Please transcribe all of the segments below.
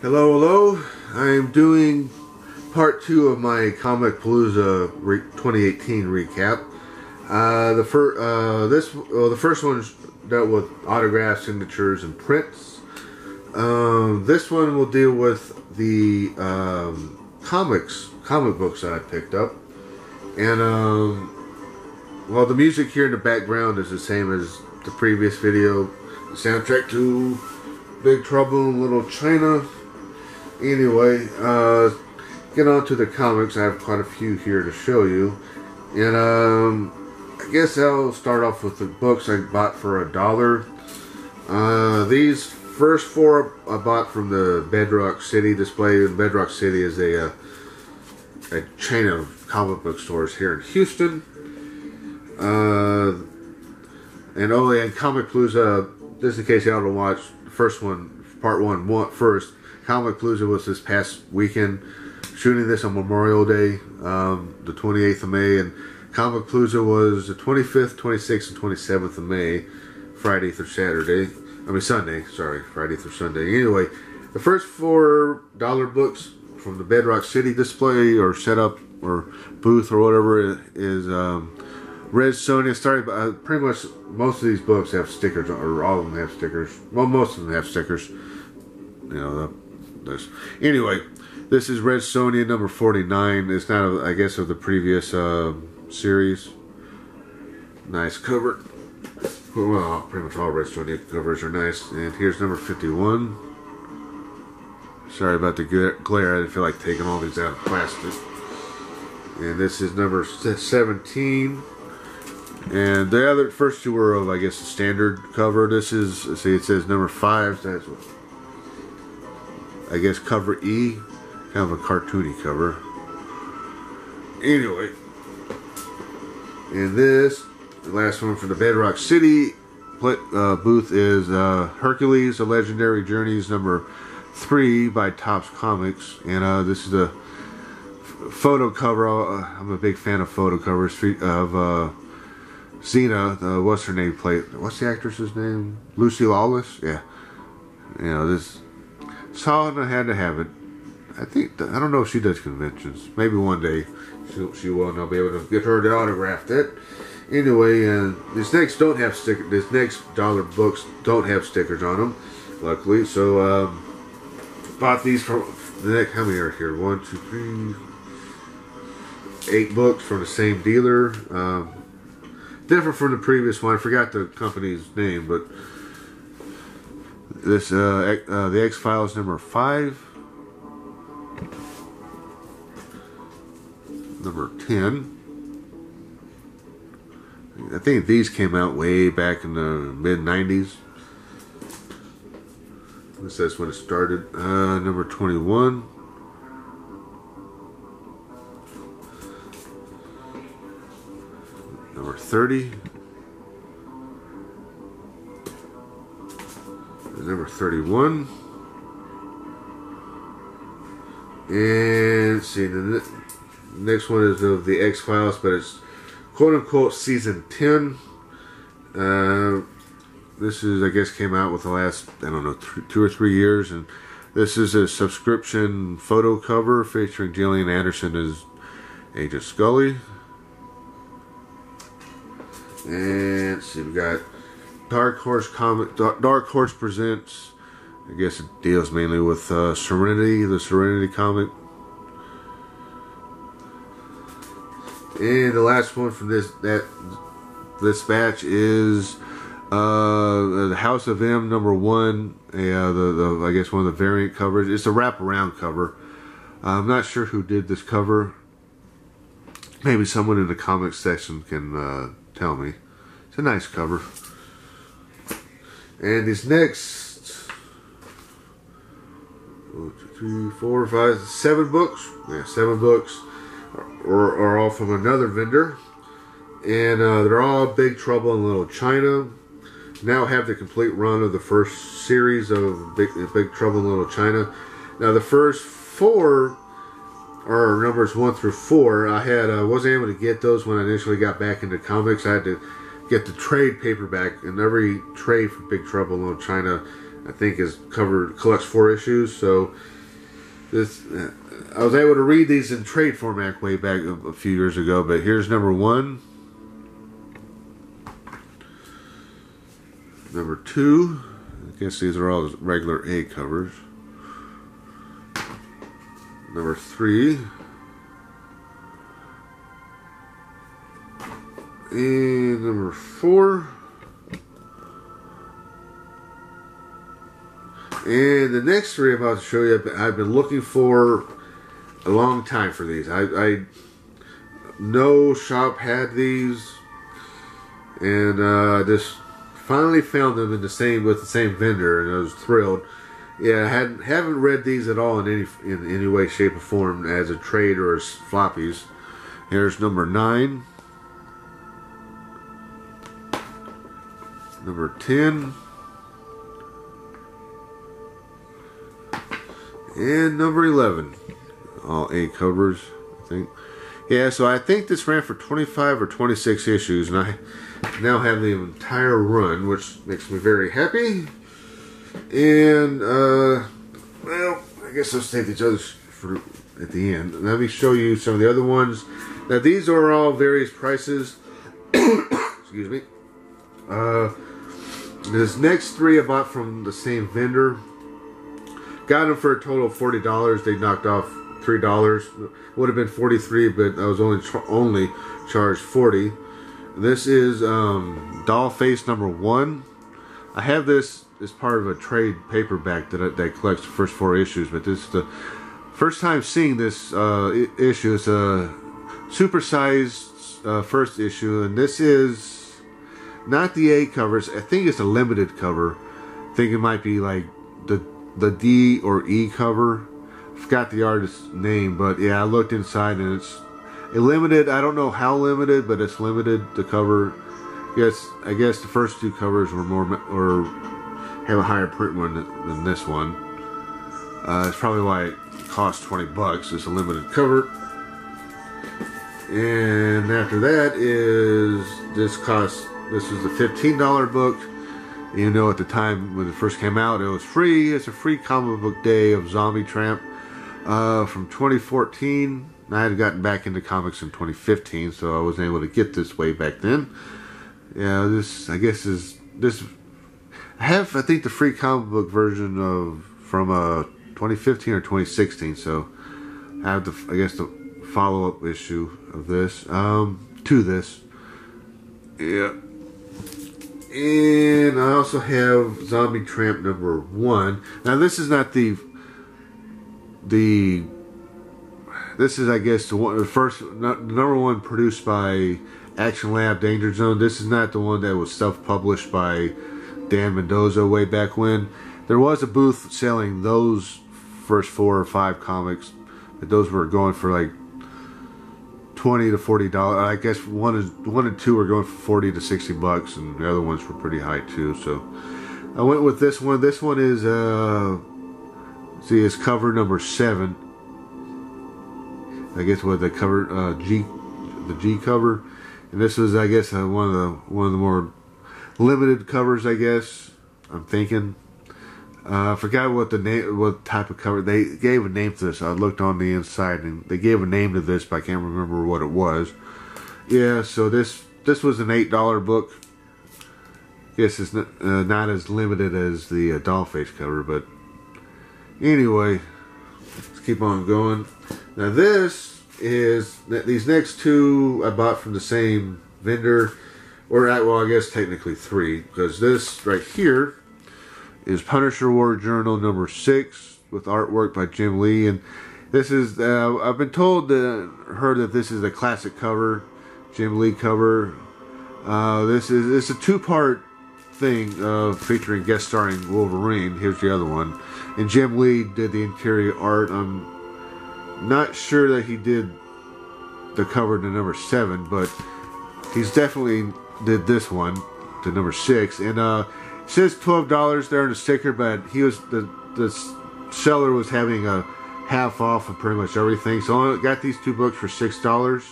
Hello, hello. I'm doing part 2 of my Comicpalooza 2018 recap. The first one dealt with autographs, signatures, and prints. This one will deal with the comic books that I picked up. And well, the music here in the background is the same as the previous video. The soundtrack to Big Trouble in Little China. Anyway, get on to the comics. I have quite a few here to show you. And I guess I'll start off with the books I bought for $1. These first 4 I bought from the Bedrock City display. Bedrock City is a chain of comic book stores here in Houston. And Comicpalooza, just in case y'all don't watch the first one, part 1 first. Comicpalooza was this past weekend, shooting this on Memorial Day, the 28th of May, and Comicpalooza was the 25th, 26th, and 27th of May, Friday through Sunday, Friday through Sunday. Anyway, the first $4 books from the Bedrock City display or setup or booth or whatever is Red Sonja. Started by, pretty much most of these books have stickers, or all of them have stickers. Well, most of them have stickers. You know, anyway, this is Red Sonja number 49. It's not, I guess, of the previous series. Nice cover. Well, pretty much all Red Sonja covers are nice. And here's number 51. Sorry about the glare. I didn't feel like taking all these out of plastic. And this is number 17. And the other first 2 were of, I guess, the standard cover. This is, see, it says number 5. So that's what, I guess, cover E, kind of a cartoony cover. Anyway, and this, the last one from the Bedrock City booth is Hercules: The Legendary Journeys number 3 by Topps Comics, and this is a photo cover. I'm a big fan of photo covers of Xena. What's her name? What's the actress's name? Lucy Lawless. Yeah, you know this. Saw it and I had to have it. I don't know if she does conventions. Maybe one day she will, and I'll be able to get her to autograph it. Anyway, these next don't have stickers. These next dollar books don't have stickers on them, luckily. So bought these for the next. How many are here? 1, 2, 3, 8 books from the same dealer. Different from the previous one. I forgot the company's name, but. This the X-Files number 5, number 10. I think these came out way back in the mid-90s. This is when it started. Number 21. Number 30. Number 31. And let's see, the next one is of the X-Files, but it's quote-unquote season 10. This is, I guess, came out with the last, I don't know, 2 or 3 years, and this is a subscription photo cover featuring Gillian Anderson as Agent Scully. And let's see, we got Dark Horse presents, I guess it deals mainly with Serenity, the Serenity comic. And the last one from this batch is the House of M number 1. I guess one of the variant covers. It's a wraparound cover. I'm not sure who did this cover. Maybe someone in the comics section can tell me. It's a nice cover. And these next 1, 2, 3, 4, 5, 7 books. Yeah, 7 books are all from another vendor. And they're all Big Trouble in Little China. Now have the complete run of the first series of Big Trouble in Little China. Now the first 4 are numbers 1 through 4. I wasn't able to get those when I initially got back into comics. I had to get the trade paperback, and every trade for Big Trouble in Little China I think collects 4 issues. So this, I was able to read these in trade format way back a few years ago. But here's number 1, number 2. I guess these are all regular A covers. Number 3. And number 4. And the next 3 I'm about to show you, I've been looking for a long time for these. I no shop had these, and just finally found them with the same vendor, and I was thrilled. Yeah, I haven't read these at all in any way, shape, or form as a trade or as floppies. Here's number 9, number 10, and number 11. All A covers, I think. Yeah, so I think this ran for 25 or 26 issues, and I now have the entire run, which makes me very happy. And, well, I guess I'll save these others for at the end. Let me show you some of the other ones. Now, these are all various prices. Excuse me. This next 3 I bought from the same vendor. Got them for a total of $40. They knocked off $3. Would have been $43, but I was only charged $40. This is Dollface number 1. I have this as part of a trade paperback that collects the first 4 issues, but this is the first time seeing this issue. It's a supersized first issue, and this is not the A covers. I think it's a limited cover. I think it might be like the D or E cover. I forgot the artist's name, but yeah, I looked inside and it's a limited. I don't know how limited, but it's limited. The cover. I guess the first 2 covers were more or have a higher print one than this one. It's probably why it cost $20. It's a limited cover. And after that is this is the $15 book. You know, at the time when it first came out, it was free. It's a free comic book day of Zombie Tramp from 2014. I had gotten back into comics in 2015, so I wasn't able to get this way back then. Yeah, this I guess is this. I have, I think, the free comic book version from 2015 or 2016. So I have I guess the follow-up issue of this to this. Yeah. And I also have Zombie Tramp number 1. Now this is not this is, I guess, the first number 1 produced by Action Lab Danger Zone. This is not the one that was self-published by Dan Mendoza way back when. There was a booth selling those first 4 or 5 comics, but those were going for like $20 to $40. I guess one and 2 were going for $40 to $60, and the other ones were pretty high too. So I went with this one. This one is see, it's cover number 7. I guess what the cover the G cover, and this was, I guess, one of the more limited covers, I guess. I'm thinking. I forgot what type of cover. They gave a name to this. I looked on the inside and they gave a name to this, but I can't remember what it was. Yeah, so this was an $8 book. Yes, it's not as limited as the Dollface cover, but anyway, let's keep on going. Now these next 2 I bought from the same vendor, or well, I guess technically 3, because this right here is Punisher War Journal number 6 with artwork by Jim Lee, and this is I've been told heard that this is a classic cover, Jim Lee cover. It's a 2-part thing featuring guest starring Wolverine. Here's the other one, and Jim Lee did the interior art. I'm not sure that he did the cover to number 7, but he's definitely did this one to number 6, and it says $12 there in the sticker, but the seller was having a half off of pretty much everything, so I got these 2 books for $6.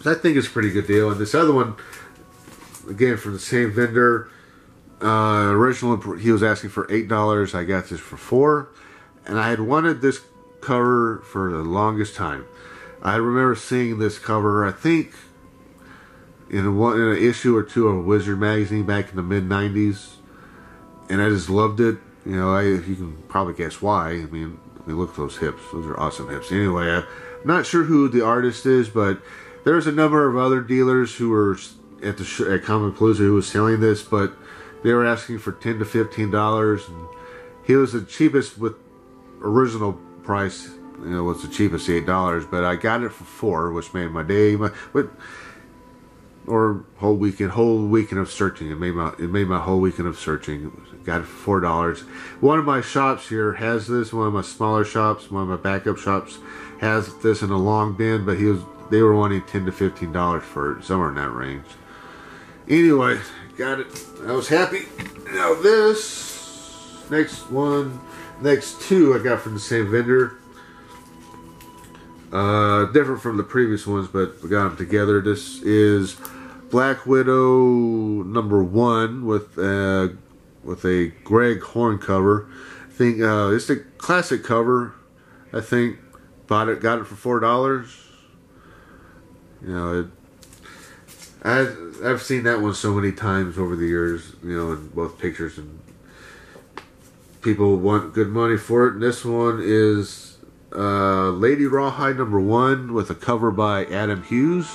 I think it's a pretty good deal. And this other one, again from the same vendor, Original, he was asking for $8. I got this for $4, and I had wanted this cover for the longest time. I remember seeing this cover, I think, in an issue or two of Wizard magazine back in the mid-90s, and I just loved it. You know, you can probably guess why. I mean, look at those hips. Those are awesome hips. Anyway, I'm not sure who the artist is, but there's a number of other dealers who were at Comicpalooza who was selling this, but they were asking for $10 to $15, and he was the cheapest with original price. You know, was the cheapest, $8, but I got it for $4, which made my day. Whole weekend of searching. It made my whole weekend of searching. Got it for $4. One of my shops here has this. One of my smaller shops, one of my backup shops, has this in a long bin, but they were wanting $10 to $15 for it, somewhere in that range. Anyway, got it. I was happy. Now this next two I got from the same vendor. Different from the previous ones, but we got them together. This is Black Widow #1 with a Greg Horn cover. I think it's a classic cover. I think got it for $4. You know, I've seen that one so many times over the years. You know, in both pictures, and people want good money for it. And this one is Lady Rawhide #1 with a cover by Adam Hughes.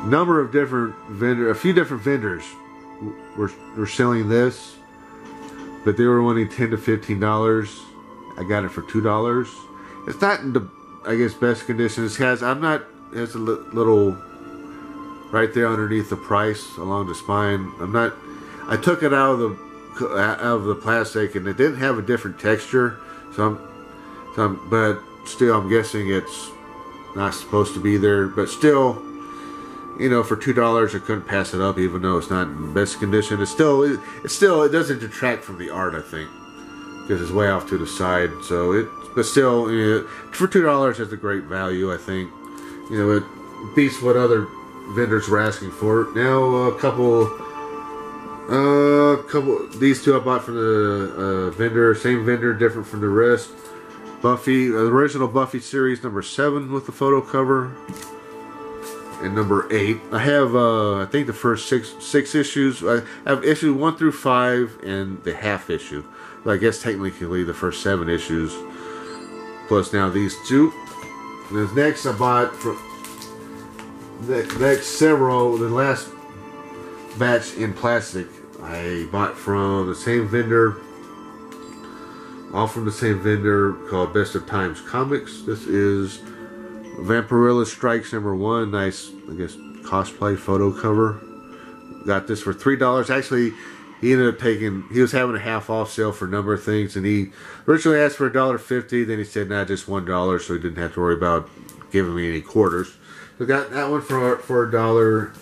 A few different vendors were selling this, but they were wanting $10 to $15. I got it for $2. It's not in the, I guess, best condition. It's a little right there underneath the price along the spine. I took it out of the plastic, and it didn't have a different texture, but still, I'm guessing it's not supposed to be there. But still, you know, for $2, I couldn't pass it up, even though it's not in the best condition. It doesn't detract from the art, I think, because it's way off to the side. But still, you know, for $2, it's a great value, I think. You know, it beats what other vendors were asking for. Now, these two I bought from the vendor, same vendor, different from the rest. Buffy, the original Buffy series #7 with the photo cover, and #8. I have, I think, the first six issues. I have issue 1 through 5 and the half issue. But I guess technically the first 7 issues, plus now these two. And next I bought from the last batch in plastic. I bought from the same vendor. All from the same vendor, called Best of Times Comics. This is Vampirella Strikes #1. Nice, I guess, cosplay photo cover. Got this for $3. Actually, he was having a half off sale for a number of things, and he originally asked for $1.50. Then he said, nah, just $1, so he didn't have to worry about giving me any quarters. So got that one for $1.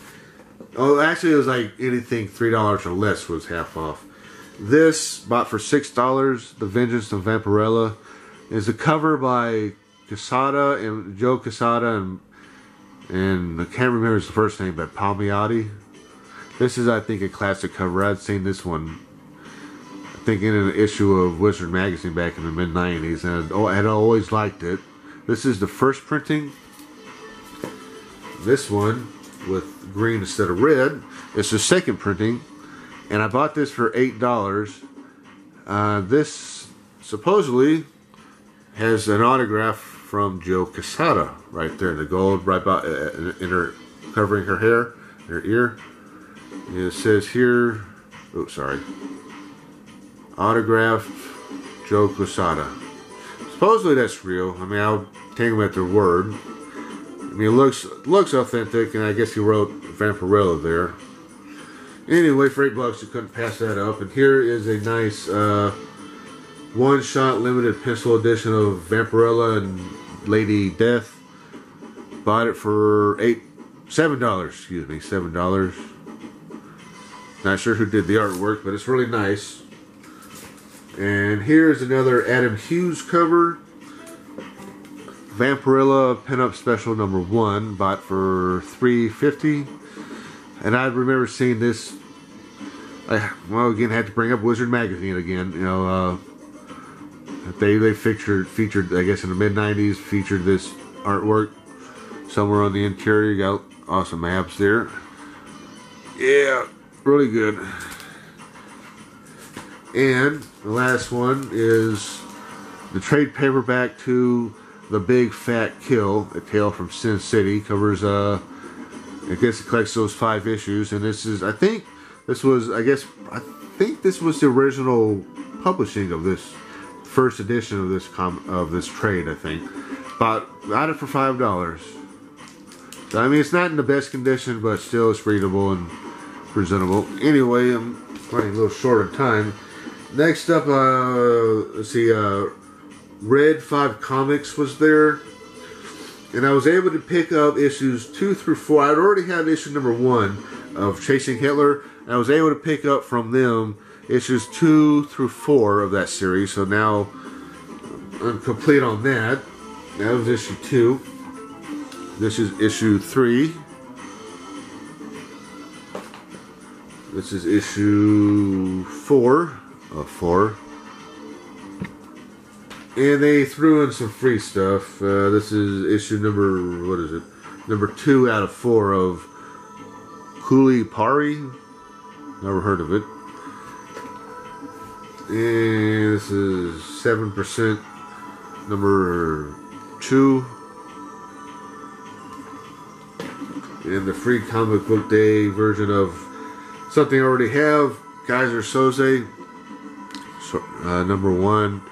Oh, actually, it was like anything $3 or less was half off. This, bought for $6, The Vengeance of Vampirella, is a cover by Quesada and Joe Quesada and I can't remember his first name, but Palmiotti. This is, I think, a classic cover. I'd seen this one, I think, in an issue of Wizard magazine back in the mid-90s, and I had always liked it. This is the first printing. This one, with green instead of red, is the second printing. And I bought this for $8. This supposedly has an autograph from Joe Quesada right there in the gold, right about in her, covering her hair, her ear. And it says here, oh sorry, autograph Joe Quesada. Supposedly that's real. I mean, I'll take them at their word. I mean, it looks authentic, and I guess he wrote Vampirella there. Anyway, for $8, you couldn't pass that up. And here is a nice one-shot limited pencil edition of Vampirella and Lady Death. Bought it for $7. Excuse me, $7. Not sure who did the artwork, but it's really nice. And here's another Adam Hughes cover. Vampirella Pinup Special #1. Bought for $3.50. And I remember seeing this well, again, had to bring up Wizard Magazine again. You know, they featured, I guess, in the mid-90s, featured this artwork somewhere on the interior. You got awesome maps there. Yeah, really good. And the last one is the trade paperback to The Big Fat Kill, A Tale from Sin City. Covers, I guess it collects those 5 issues, and this is, I think this was the original publishing of this first edition of this trade. I think, got it for $5. So, I mean, it's not in the best condition, but still it's readable and presentable. Anyway, I'm running a little short on time. Next up, let's see, Red 5 Comics was there, and I was able to pick up issues 2 through 4. I'd already had issue number 1 of Chasing Hitler, and I was able to pick up from them issues 2 through 4 of that series. So now I'm complete on that. That was issue 2. This is issue 3. This is issue 4 of 4. And they threw in some free stuff. This is issue number, what is it? Number 2 out of 4 of Kuli Pari. Never heard of it. And this is 7%, number 2. And the free comic book day version of something I already have, Kaiser Soze, number 1.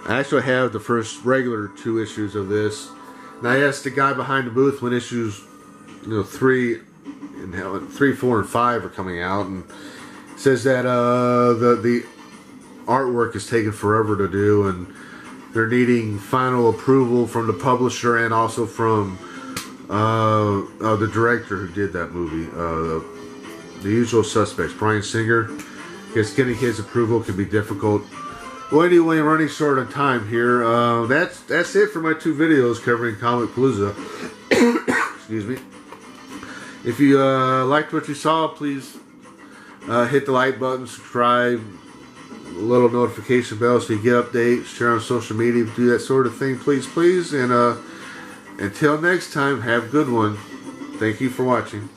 I actually have the first regular 2 issues of this. And I asked the guy behind the booth when issues, 3, 4, and 5 are coming out, and says that the artwork is taking forever to do, and they're needing final approval from the publisher and also from the director who did that movie, The Usual Suspects, Bryan Singer. Because getting his approval can be difficult. Well, anyway, I'm running short on time here. That's it for my 2 videos covering Comicpalooza. Excuse me. If you liked what you saw, please hit the like button, subscribe, little notification bell so you get updates, share on social media, do that sort of thing, please. And until next time, have a good one. Thank you for watching.